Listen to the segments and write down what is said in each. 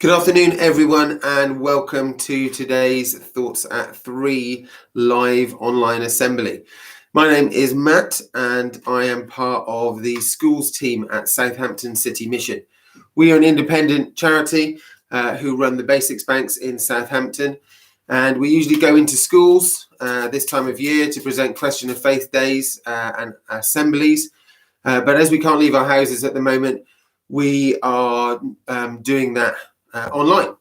Good afternoon, everyone, and welcome to today's Thoughts at 3 live online assembly. My name is Matt, and I am part of the schools team at Southampton City Mission. We are an independent charity who run the Basics Banks in Southampton, and we usually go into schools this time of year to present Question of Faith days and assemblies. But as we can't leave our houses at the moment, we are doing that online.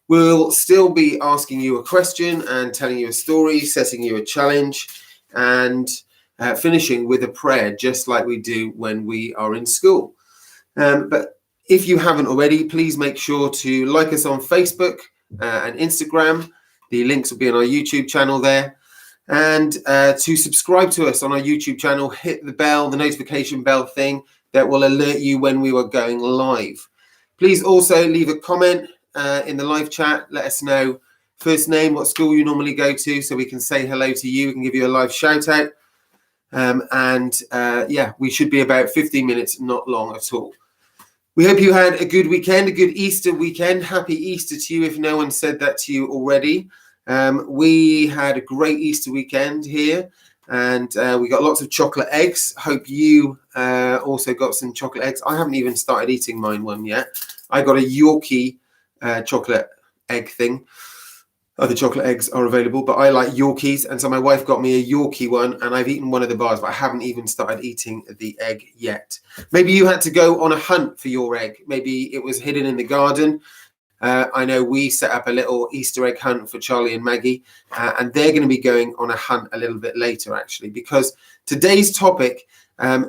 We'll still be asking you a question and telling you a story, setting you a challenge, and finishing with a prayer, just like we do when we are in school. But if you haven't already, please make sure to like us on Facebook and Instagram. The links will be on our YouTube channel there. And to subscribe to us on our YouTube channel, hit the bell, the notification bell thing that will alert you when we are going live. Please also leave a comment in the live chat. Let us know first name, what school you normally go to, so we can say hello to you. We can give you a live shout out. We should be about 15 minutes, not long at all. We hope you had a good weekend, a good Easter weekend. Happy Easter to you if no one said that to you already. We had a great Easter weekend here, and we got lots of chocolate eggs. Hope you also got some chocolate eggs. I haven't even started eating one yet. I got a Yorkie chocolate egg thing. Other chocolate eggs are available, but I like Yorkies, and so my wife got me a Yorkie one, and I've eaten one of the bars, but I haven't even started eating the egg yet. Maybe you had to go on a hunt for your egg. Maybe it was hidden in the garden. I know we set up a little Easter egg hunt for Charlie and Maggie, and they're going to be going on a hunt a little bit later, actually, because today's topic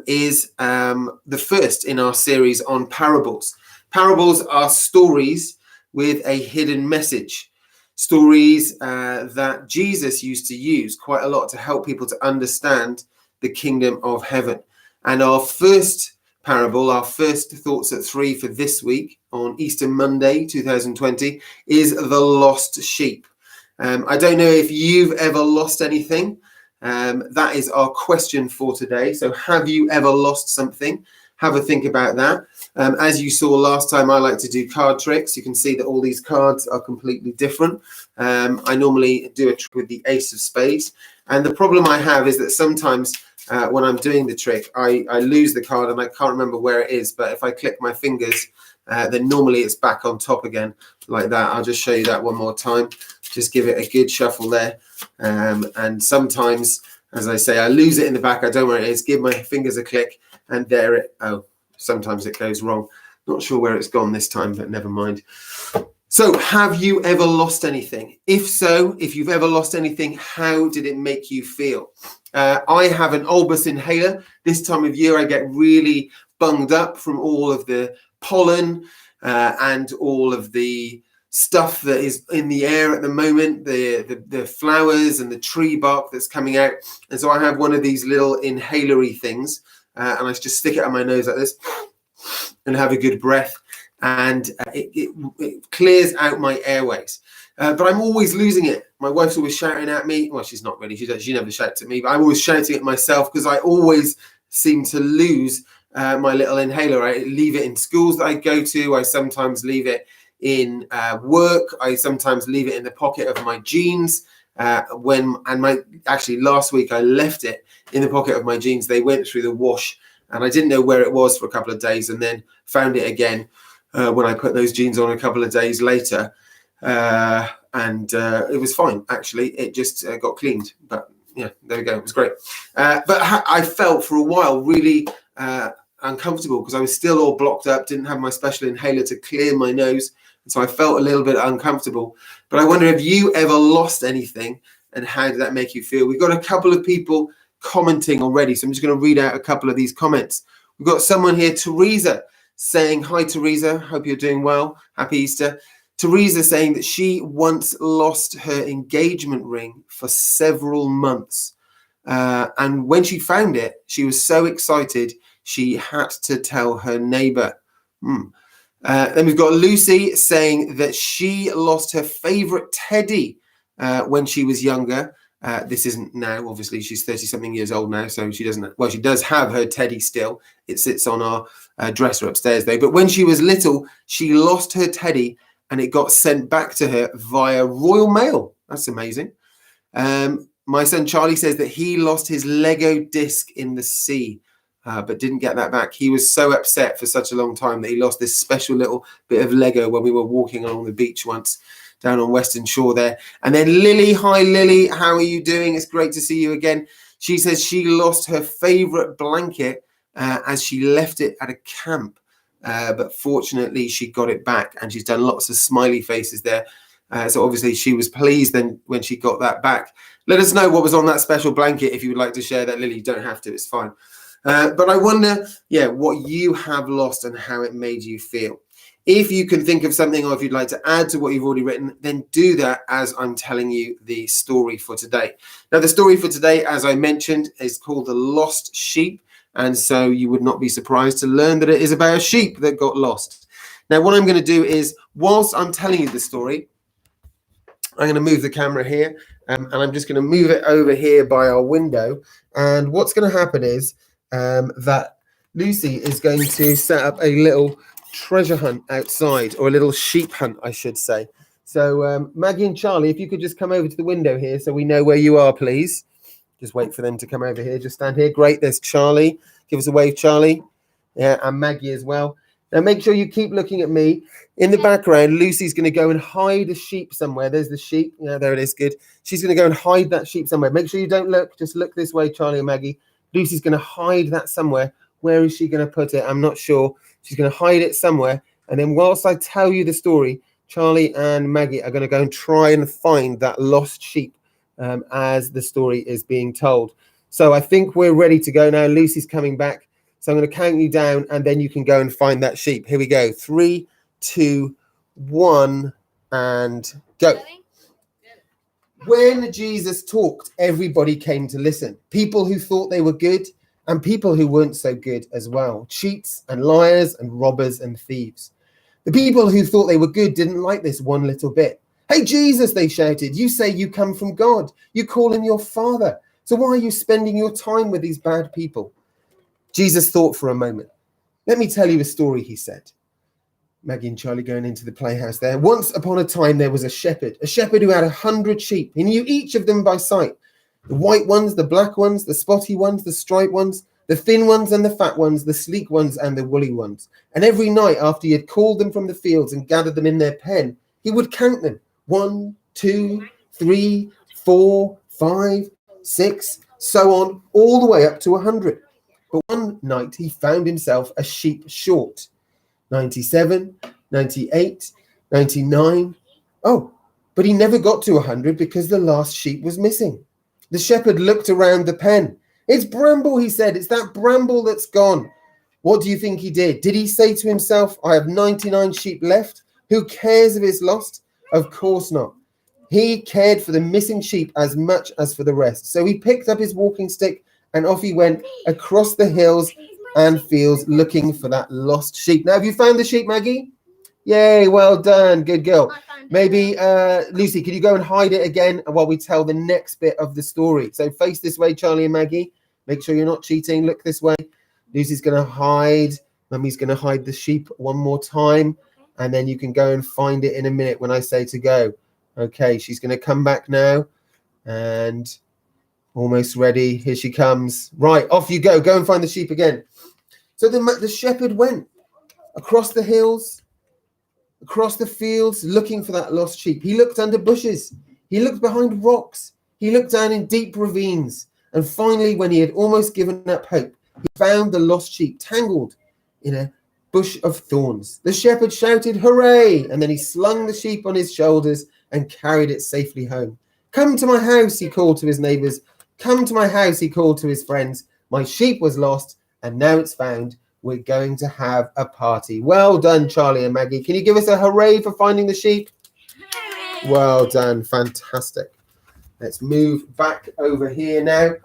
is the first in our series on parables. Parables are stories with a hidden message, stories that Jesus used to use quite a lot to help people to understand the kingdom of heaven. And our first parable, our first Thoughts at 3 for this week on Easter Monday 2020 is the lost sheep. I don't know if you've ever lost anything. That is our question for today. So have you ever lost something? Have a think about that. As you saw last time, I like to do card tricks. You can see that all these cards are completely different. I normally do a trick with the Ace of Spades. And the problem I have is that sometimes when I'm doing the trick, I lose the card and I can't remember where it is. But if I click my fingers, then normally it's back on top again like that. I'll just show you that one more time. Just give it a good shuffle there. And sometimes, as I say, I lose it in the back. I don't know where it is. Give my fingers a click and there it, sometimes it goes wrong. Not sure where it's gone this time, but never mind. So have you ever lost anything? If so, if you've ever lost anything, how did it make you feel? I have an Olbus inhaler. This time of year, I get really bunged up from all of the pollen and all of the stuff that is in the air at the moment, the flowers and the tree bark that's coming out. And so I have one of these little inhalery things, and I just stick it on my nose like this and have a good breath. And it clears out my airways. But I'm always losing it. My wife's always shouting at me. Well, she's not really. She never shouts at me, but I'm always shouting at myself because I always seem to lose my little inhaler. I leave it in schools that I go to. I sometimes leave it in work. I sometimes leave it in the pocket of my jeans. Actually last week I left it in the pocket of my jeans. They went through the wash, and I didn't know where it was for a couple of days, and then found it again when I put those jeans on a couple of days later. It was fine, actually. It just got cleaned, but yeah, there we go. It was great. But I felt for a while really uncomfortable because I was still all blocked up, didn't have my special inhaler to clear my nose. And so I felt a little bit uncomfortable. But I wonder if you ever lost anything and how did that make you feel? We've got a couple of people commenting already, so I'm just going to read out a couple of these comments. We've got someone here, Teresa, saying, hi, Teresa. Hope you're doing well. Happy Easter. Teresa saying that she once lost her engagement ring for several months. And when she found it, she was so excited, she had to tell her neighbor. Then we've got Lucy saying that she lost her favorite teddy when she was younger. This isn't now, obviously, she's 30-something years old now, so she doesn't, well, she does have her teddy still. It sits on our dresser upstairs, though. But when she was little, she lost her teddy and it got sent back to her via Royal Mail. That's amazing. My son Charlie says that he lost his Lego disc in the sea, but didn't get that back. He was so upset for such a long time that he lost this special little bit of Lego when we were walking along the beach once down on Western Shore there. And then Lily, hi Lily, how are you doing? It's great to see you again. She says she lost her favorite blanket as she left it at a camp, but fortunately she got it back, and she's done lots of smiley faces there. So obviously she was pleased then when she got that back. Let us know what was on that special blanket if you would like to share that, Lily. You don't have to, it's fine. But I wonder, what you have lost and how it made you feel. If you can think of something, or if you'd like to add to what you've already written, then do that as I'm telling you the story for today. Now, the story for today, as I mentioned, is called The Lost Sheep. And so you would not be surprised to learn that it is about a sheep that got lost. Now, what I'm going to do is, whilst I'm telling you the story, I'm going to move the camera here, and I'm just going to move it over here by our window. And what's going to happen is that Lucy is going to set up a little treasure hunt outside, or a little sheep hunt, I should say. So Maggie and Charlie, if you could just come over to the window here so we know where you are, please. Just wait for them to come over here. Just stand here. Great. There's Charlie. Give us a wave, Charlie. Yeah, and Maggie as well. Now, make sure you keep looking at me. In the background, Lucy's going to go and hide a sheep somewhere. There's the sheep. Yeah, there it is. Good. She's going to go and hide that sheep somewhere. Make sure you don't look. Just look this way, Charlie and Maggie. Lucy's going to hide that somewhere. Where is she going to put it? I'm not sure. She's going to hide it somewhere. And then whilst I tell you the story, Charlie and Maggie are going to go and try and find that lost sheep as the story is being told. So I think we're ready to go now. Lucy's coming back. So I'm going to count you down, and then you can go and find that sheep. Here we go. 3, 2, 1, and go. When Jesus talked, everybody came to listen. People who thought they were good, and people who weren't so good as well. Cheats and liars and robbers and thieves. The people who thought they were good didn't like this one little bit. Hey, Jesus, they shouted, you say you come from God. You call him your father. So why are you spending your time with these bad people? Jesus thought for a moment. Let me tell you a story, he said. Maggie and Charlie going into the playhouse there. Once upon a time, there was a shepherd who had 100 sheep. He knew each of them by sight. The white ones, the black ones, the spotty ones, the striped ones, the thin ones and the fat ones, the sleek ones and the woolly ones. And every night after he had called them from the fields and gathered them in their pen, he would count them. 1, 2, 3, 4, 5, 6, so on, all the way up to 100. But one night he found himself a sheep short. 97, 98, 99. Oh, but he never got to 100 because the last sheep was missing. The shepherd looked around the pen. It's Bramble, he said. It's that Bramble that's gone. What do you think he did? Did he say to himself, I have 99 sheep left? Who cares if it's lost? Of course not. He cared for the missing sheep as much as for the rest. So he picked up his walking stick and off he went across the hills and fields looking for that lost sheep. Now, have you found the sheep, Maggie? Yay, well done. Good girl. Maybe, Lucy, can you go and hide it again while we tell the next bit of the story? So face this way, Charlie and Maggie. Make sure you're not cheating. Look this way. Lucy's going to hide. Mummy's going to hide the sheep one more time. And then you can go and find it in a minute when I say to go. Okay, she's going to come back now. And almost ready. Here she comes. Right, off you go. Go and find the sheep again. So the shepherd went across the hills, across the fields, looking for that lost sheep. He looked under bushes. He looked behind rocks. He looked down in deep ravines. And finally, when he had almost given up hope, he found the lost sheep tangled in a bush of thorns. The shepherd shouted, hooray! And then he slung the sheep on his shoulders and carried it safely home. Come to my house, he called to his neighbors. Come to my house, he called to his friends. My sheep was lost, and now it's found. We're going to have a party. Well done, Charlie and Maggie. Can you give us a hooray for finding the sheep? Hooray. Well done. Fantastic. Let's move back over here now,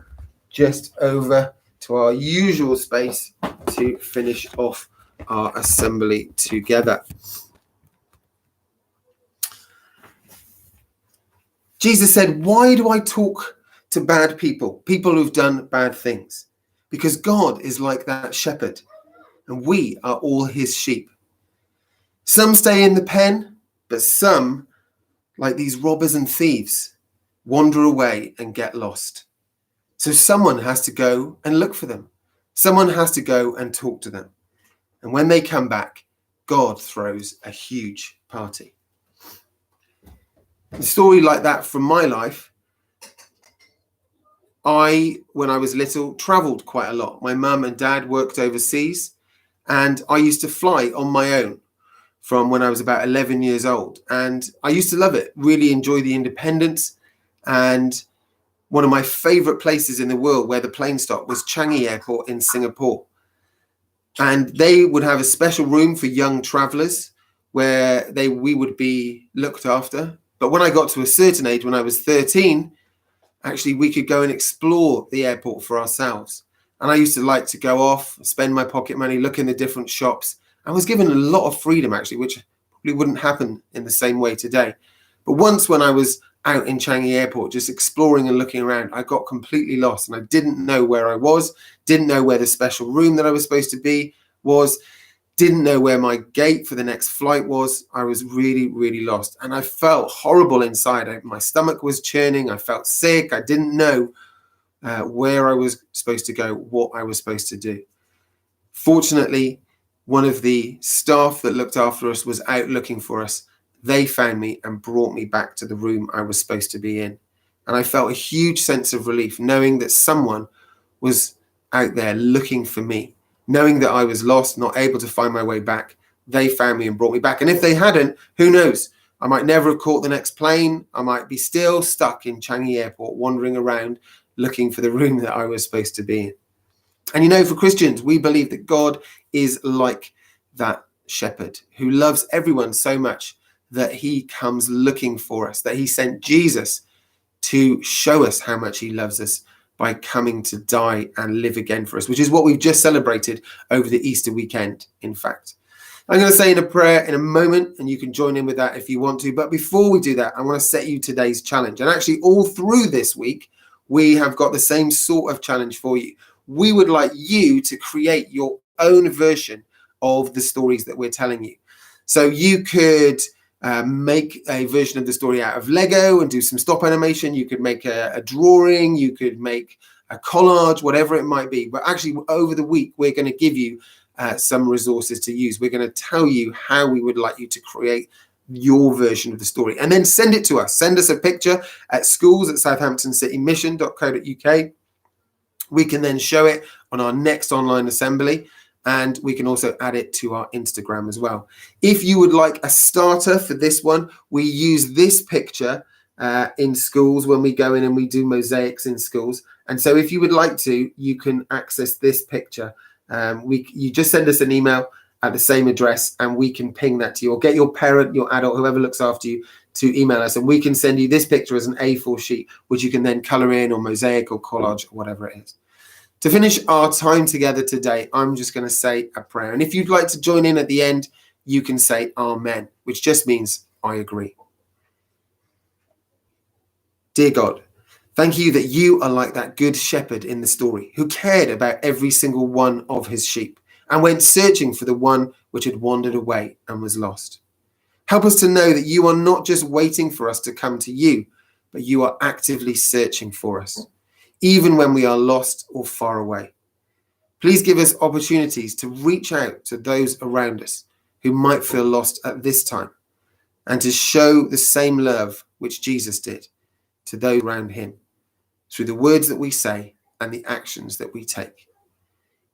just over to our usual space to finish off our assembly together. Jesus said, why do I talk to bad people, people who've done bad things? Because God is like that shepherd, and we are all his sheep. Some stay in the pen, But some, like these robbers and thieves, wander away and get lost. So someone has to go and look for them. Someone has to go and talk to them. And when they come back, God throws a huge party. A story like that from my life, when I was little, traveled quite a lot. My mum and dad worked overseas, and I used to fly on my own from when I was about 11 years old. And I used to love it, really enjoy the independence. And one of my favorite places in the world where the plane stopped was Changi Airport in Singapore. And they would have a special room for young travelers where we would be looked after. But when I got to a certain age, when I was 13, actually we could go and explore the airport for ourselves. And I used to like to go off, spend my pocket money, look in the different shops. I was given a lot of freedom, actually, which probably wouldn't happen in the same way today. But once when I was out in Changi Airport, just exploring and looking around, I got completely lost, and I didn't know where I was, didn't know where the special room that I was supposed to be was, didn't know where my gate for the next flight was. I was really, really lost, and I felt horrible inside. My stomach was churning. I felt sick. I didn't know where I was supposed to go, what I was supposed to do. Fortunately, one of the staff that looked after us was out looking for us. They found me and brought me back to the room I was supposed to be in. And I felt a huge sense of relief knowing that someone was out there looking for me, knowing that I was lost, not able to find my way back. They found me and brought me back. And if they hadn't, who knows? I might never have caught the next plane. I might be still stuck in Changi Airport, wandering around looking for the room that I was supposed to be in. And for Christians, we believe that God is like that shepherd who loves everyone so much that he comes looking for us, that he sent Jesus to show us how much he loves us by coming to die and live again for us, which is what we've just celebrated over the Easter weekend, in fact. I'm going to say in a prayer in a moment, and you can join in with that if you want to. But before we do that, I want to set you today's challenge. And actually, all through this week, we have got the same sort of challenge for you. We would like you to create your own version of the stories that we're telling you. So you could make a version of the story out of Lego and do some stop animation. You could make a drawing. You could make a collage, whatever it might be. But actually, over the week, we're going to give you some resources to use. We're going to tell you how we would like you to create your version of the story, and then send it to us. Send us a picture at schools@southamptoncitymission.co.uk. We can then show it on our next online assembly, and we can also add it to our Instagram as well. If you would like a starter for this one, we use this picture in schools when we go in and we do mosaics in schools. And so if you would like to, you can access this picture. You just send us an email at the same address, and we can ping that to you, or get your parent, your adult, whoever looks after you, to email us, and we can send you this picture as an A4 sheet, which you can then color in, or mosaic, or collage, or whatever it is. To finish our time together today, I'm just going to say a prayer. And if you'd like to join in at the end, you can say Amen, which just means I agree. Dear God, thank you that you are like that good shepherd in the story who cared about every single one of his sheep and went searching for the one which had wandered away and was lost. Help us to know that you are not just waiting for us to come to you, but you are actively searching for us, even when we are lost or far away. Please give us opportunities to reach out to those around us who might feel lost at this time, and to show the same love which Jesus did to those around him through the words that we say and the actions that we take.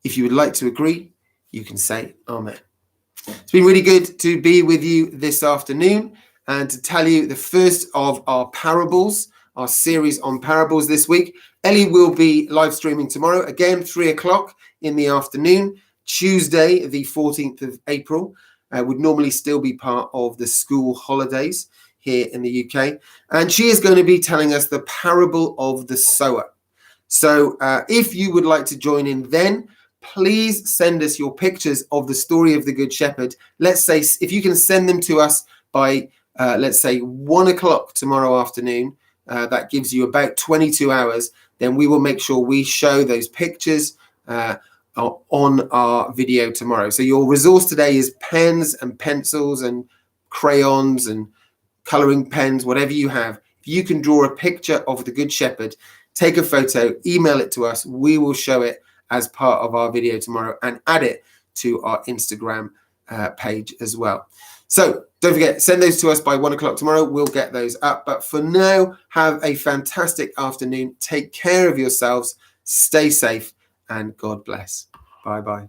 If you would like to agree, you can say Amen. It's been really good to be with you this afternoon and to tell you the first of our parables, our series on parables this week. Ellie will be live streaming tomorrow, again, 3:00 in the afternoon. Tuesday, the 14th of April, would normally still be part of the school holidays here in the UK. And she is going to be telling us the parable of the sower. So if you would like to join in then, please send us your pictures of the story of the Good Shepherd. Let's say, if you can send them to us by, let's say, 1:00 tomorrow afternoon, that gives you about 22 hours, then we will make sure we show those pictures on our video tomorrow. So your resource today is pens and pencils and crayons and colouring pens, whatever you have. If you can draw a picture of the Good Shepherd, take a photo, email it to us. We will show it as part of our video tomorrow and add it to our Instagram page as well. So don't forget, send those to us by 1 o'clock tomorrow. We'll get those up. But for now, have a fantastic afternoon. Take care of yourselves. Stay safe and God bless. Bye-bye.